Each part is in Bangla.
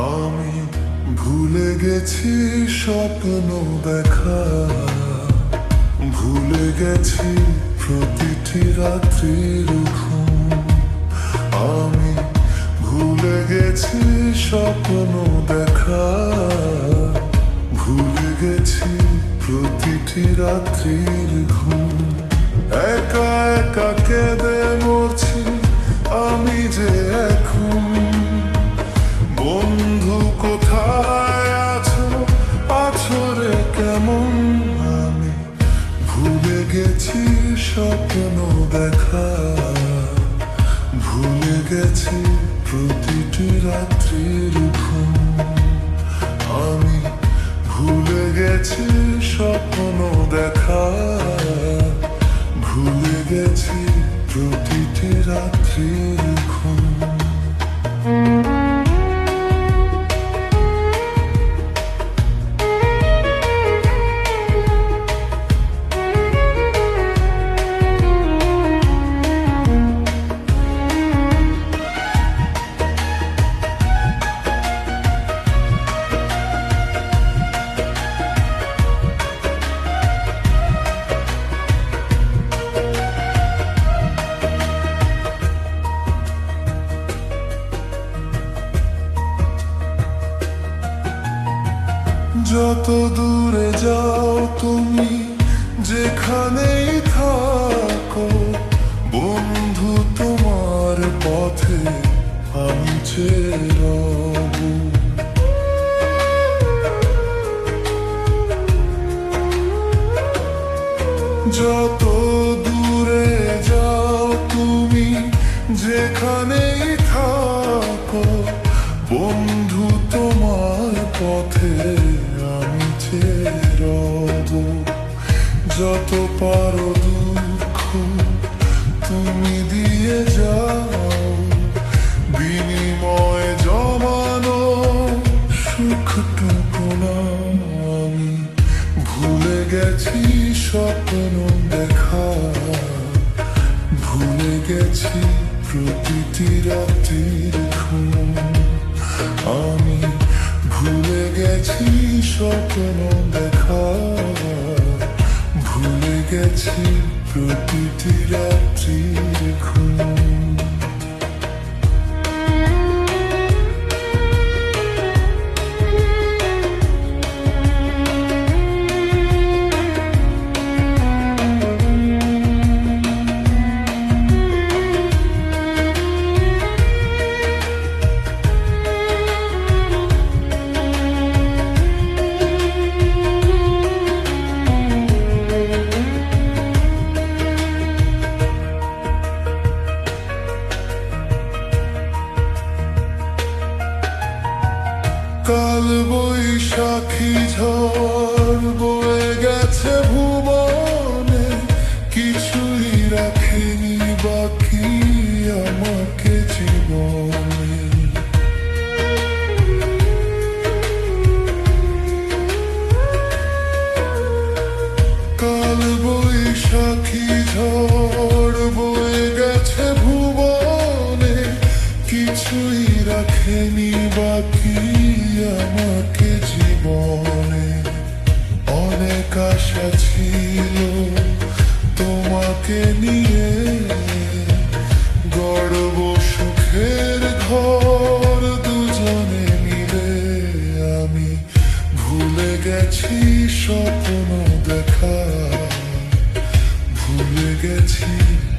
আমি ভুলে গেছি স্বপ্ন দেখা, ভুলে গেছি প্রতিটি রাত্রির ঘুম। আমি ভুলে গেছি স্বপ্ন দেখা, ভুলে গেছি প্রতিটি রাত্রির ঘুম। একা একা কেঁদে মরছি আমি যে এখন। বন্ধু কোথায় আছো, আছো রে কেমন? আমি ভুলে গেছি স্বপ্ন দেখা, ভুলে গেছি প্রতিটি রাত্রির ঘুম। আমি ভুলে গেছি স্বপ্ন দেখা, ভুলে গেছি প্রতিটি রাত্রির ঘুম। যত দূরে যাও তুমি, যেখানেই থাকো বন্ধু, তোমার পথে আমি চেয়ে রব। যত দূরে যাও তুমি, যেখানেই থাকো বন্ধু, তোমার পথে আমি চেয়ে রব। যত পারো দুঃখ তুমি দিয়ে যাও, বিনিময়ে জমানো সুখটুকু না। আমি ভুলে গেছি স্বপ্ন দেখা, ভুলে গেছি প্রতিটি রাত্রির ঘুম। আমি ভুলে গেছি স্বপ্ন দেখা, ভুলে গেছি প্রতিটি রাত্রির ঘুম। কাল বৈশাখী ঝড় বয়ে গেছে ভুবনে, কিছুই রাখেনি বাকি আমাকে জীবনে। কাল বৈশাখী ঝড় বয়ে গেছে ভুবনে, কিছুই রাখেনি বাকি আমাকে জীবনে। অনেক আশা ছিল তোমাকে নিয়ে, গড়ব সুখের ঘর দুজনে মিলে। আমি ভুলে গেছি স্বপ্ন দেখা, ভুলে গেছি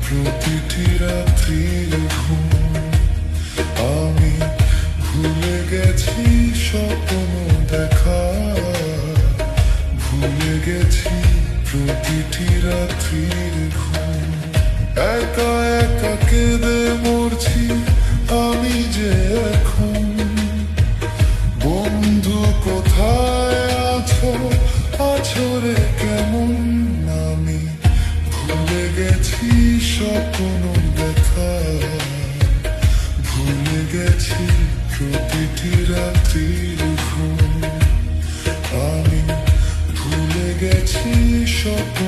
প্রতিটি রাত্রির ঘুম। আমি ভুলে গেছি স্বপ্ন দেখা, ভুলে গেছি প্রতিটি রাত্রির ঘুম। একা একা কেঁদে মরছি আমি যে এখন। বন্ধু কোথায় আছো, আছো রে কেমন? আমি ভুলে গেছি স্বপ্ন দেখা। ভুলে গেছি প্রতিটি রাত্রির ঘুম, আমি ভুলে গেছি স্বপ্ন